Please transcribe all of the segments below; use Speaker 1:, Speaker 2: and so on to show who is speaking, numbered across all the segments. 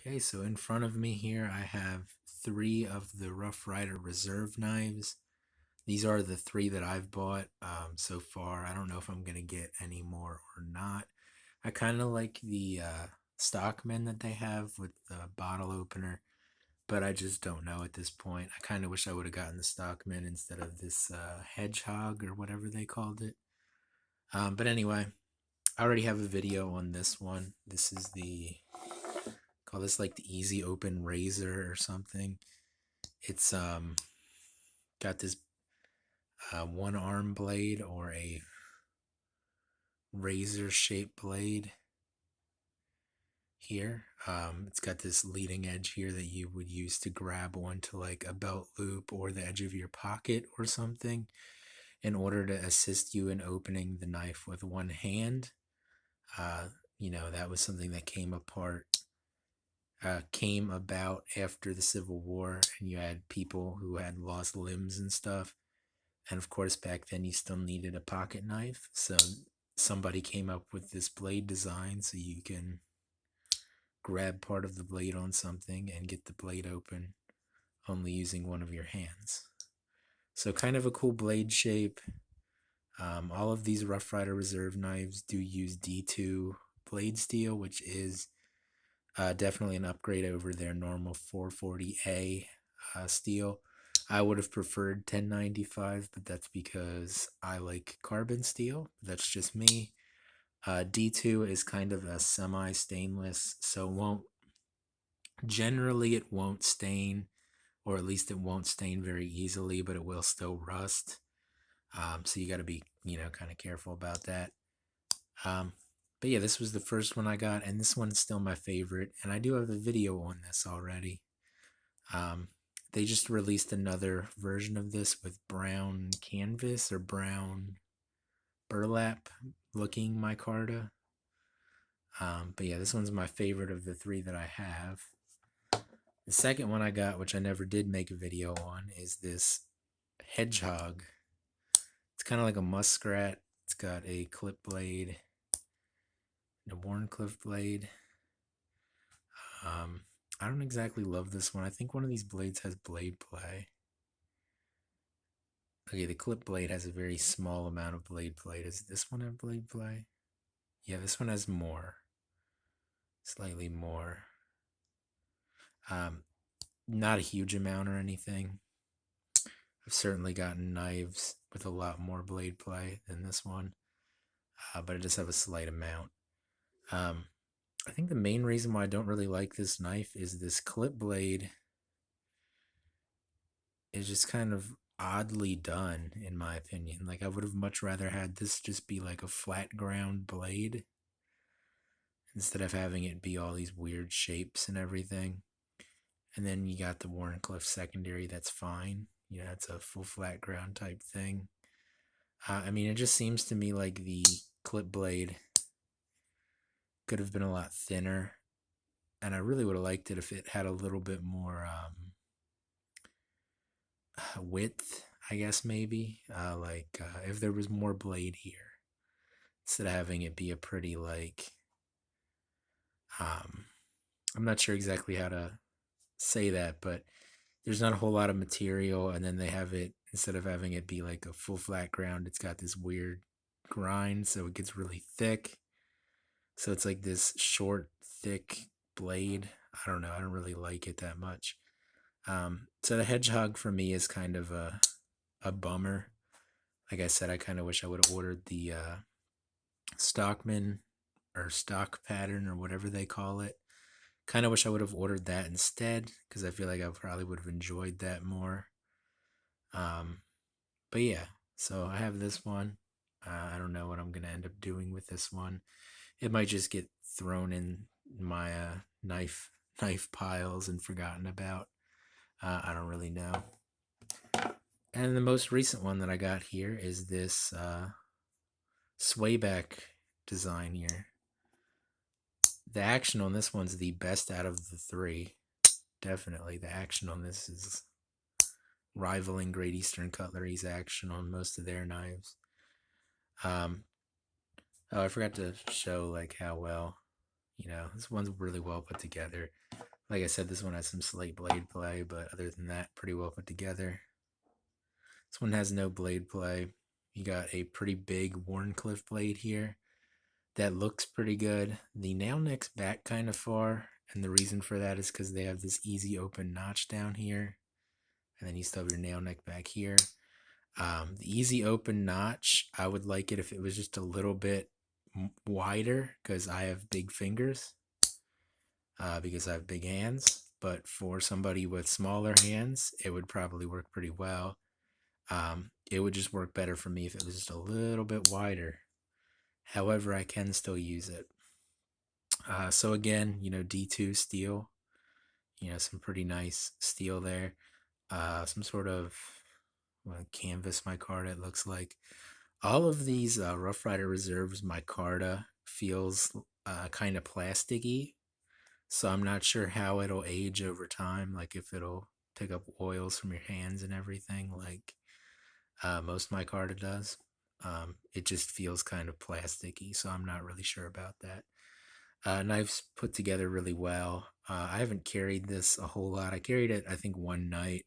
Speaker 1: Okay, so in front of me here, I have three of the Rough Rider Reserve knives. These are the three that I've bought so far. I don't know if I'm going to get any more or not. I kind of like the Stockman that they have with the bottle opener, but I just don't know at this point. I kind of wish I would have gotten the Stockman instead of this Hedgehog or whatever they called it. But anyway, I already have a video on this one. This is call this like the Easy Open Razor or something. It's got this one arm blade or a razor shaped blade here. It's got this leading edge here that you would use to grab onto like a belt loop or the edge of your pocket or something in order to assist you in opening the knife with one hand. Uh, that was something that came about after the Civil War, and you had people who had lost limbs and stuff. And of course, back then you still needed a pocket knife. So somebody came up with this blade design so you can grab part of the blade on something and get the blade open only using one of your hands. So kind of a cool blade shape. All of these Rough Rider Reserve knives do use D2 blade steel, which is definitely an upgrade over their normal 440A steel. I would have preferred 1095, but that's because I like carbon steel. That's just me. D2 is kind of a semi-stainless, so it won't stain, or at least it won't stain very easily, but it will still rust. So you got to be, kind of careful about that. Um, but yeah, this was the first one I got, and this one's still my favorite. And I do have a video on this already. Um, they just released another version of this with brown canvas or brown burlap looking micarta. But yeah, this one's my favorite of the three that I have. The second one I got, which I never did make a video on, is this Hedgehog. It's kind of like a muskrat. It's got a clip blade and a Warncliffe blade. Um, I don't exactly love this one. I think one of these blades has blade play. Okay, the clip blade has a very small amount of blade play. Does this one have blade play? Yeah, this one has more. Slightly more. Not a huge amount or anything. I've certainly gotten knives with a lot more blade play than this one, but I just have a slight amount. I think the main reason why I don't really like this knife is this clip blade is just kind of oddly done, in my opinion. Like, I would have much rather had this just be like a flat ground blade instead of having it be all these weird shapes and everything. And then you got the Warncliffe secondary, that's fine. It's a full flat ground type thing. I mean, it just seems to me like the clip blade could have been a lot thinner, and I really would have liked it if it had a little bit more width, I guess, maybe. If there was more blade here, instead of having it be a pretty, um, I'm not sure exactly how to say that, but there's not a whole lot of material, and then they have it, instead of having it be like a full flat ground, it's got this weird grind, so it gets really thick. So it's like this short, thick blade. I don't know. I don't really like it that much. So the Hedgehog for me is kind of a bummer. Like I said, I kind of wish I would have ordered the Stockman or stock pattern or whatever they call it. Kind of wish I would have ordered that instead, because I feel like I probably would have enjoyed that more. Um, but yeah, so I have this one. I don't know what I'm gonna end up doing with this one. It might just get thrown in my knife piles and forgotten about. I don't really know. And the most recent one that I got here is this swayback design here. The action on this one's the best out of the three. Definitely, the action on this is rivaling Great Eastern Cutlery's action on most of their knives. Oh, I forgot to show like how well, this one's really well put together. Like I said, this one has some slight blade play, but other than that, pretty well put together. This one has no blade play. You got a pretty big Warncliffe blade here that looks pretty good. The nail neck's back kind of far, and the reason for that is because they have this easy open notch down here, and then you still have your nail neck back here. The easy open notch, I would like it if it was just a little bit wider because I have big fingers, because I have big hands. But for somebody with smaller hands, it would probably work pretty well. It would just work better for me if it was just a little bit wider. However, I can still use it. So again, D2 steel, some pretty nice steel there. Some sort of canvas micarta, it looks like. All of these Rough Rider Reserves micarta feels kind of plasticky, so I'm not sure how it'll age over time, like if it'll pick up oils from your hands and everything, like most micarta does. It just feels kind of plasticky, so I'm not really sure about that. Knife's put together really well. I haven't carried this a whole lot. I carried it, I think, one night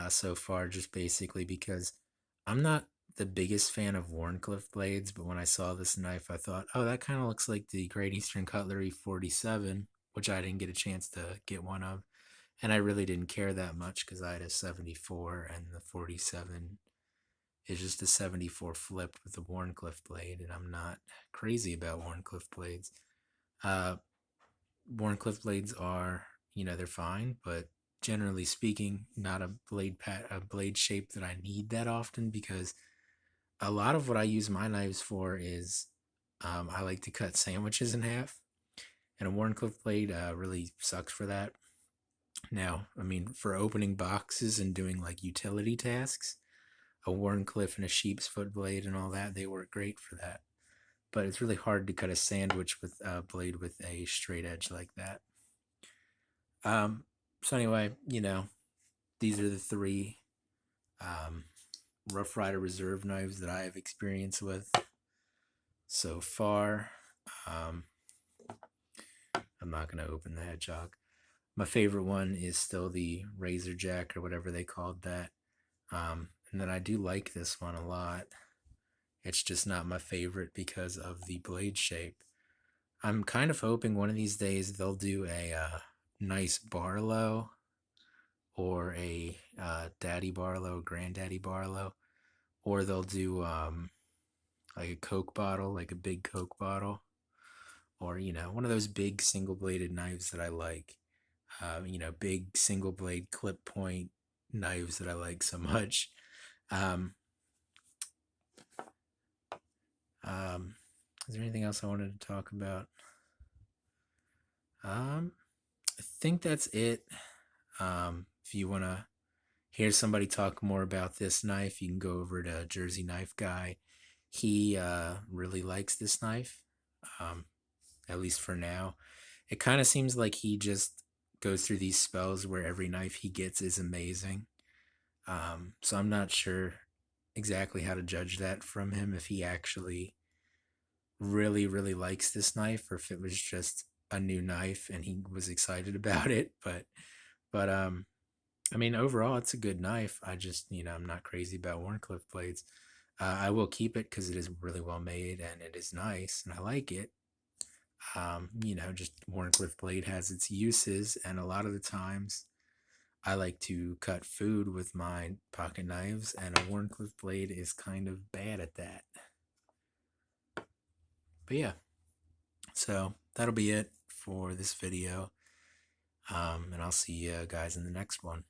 Speaker 1: so far, just basically because I'm not the biggest fan of Warncliffe blades, but when I saw this knife, I thought, oh, that kind of looks like the Great Eastern Cutlery 47, which I didn't get a chance to get one of. And I really didn't care that much because I had a 74 and the 47 is just a 74 flipped with a Warncliffe blade, and I'm not crazy about Warncliffe blades. Warncliffe blades are, they're fine, but generally speaking, not a blade shape that I need that often because a lot of what I use my knives for is I like to cut sandwiches in half, and a Warncliffe blade really sucks for that. Now, I mean, for opening boxes and doing like utility tasks, a Warncliffe and a sheep's foot blade and all that, they work great for that. But it's really hard to cut a sandwich with a blade with a straight edge like that. So anyway, these are the three Rough Rider Reserve knives that I have experience with so far. I'm not going to open the Hedgehog. My favorite one is still the Razor Jack or whatever they called that. And then I do like this one a lot. It's just not my favorite because of the blade shape. I'm kind of hoping one of these days they'll do a nice Barlow or a Daddy Barlow, Granddaddy Barlow, or they'll do like a Coke bottle, like a big Coke bottle, or one of those big single bladed knives that I like. Big single blade clip point knives that I like so much. Is there anything else I wanted to talk about? I think that's it. If you want to hear somebody talk more about this knife, you can go over to Jersey Knife Guy. He really likes this knife, at least for now. It kind of seems like he just goes through these spells where every knife he gets is amazing. So I'm not sure exactly how to judge that from him, if he actually really, really likes this knife or if it was just a new knife and he was excited about it. But I mean, overall, it's a good knife. I just, I'm not crazy about Warncliffe blades. I will keep it because it is really well made and it is nice and I like it. Just Warncliffe blade has its uses, and a lot of the times I like to cut food with my pocket knives, and a Warncliffe blade is kind of bad at that. But yeah, so that'll be it for this video, and I'll see you guys in the next one.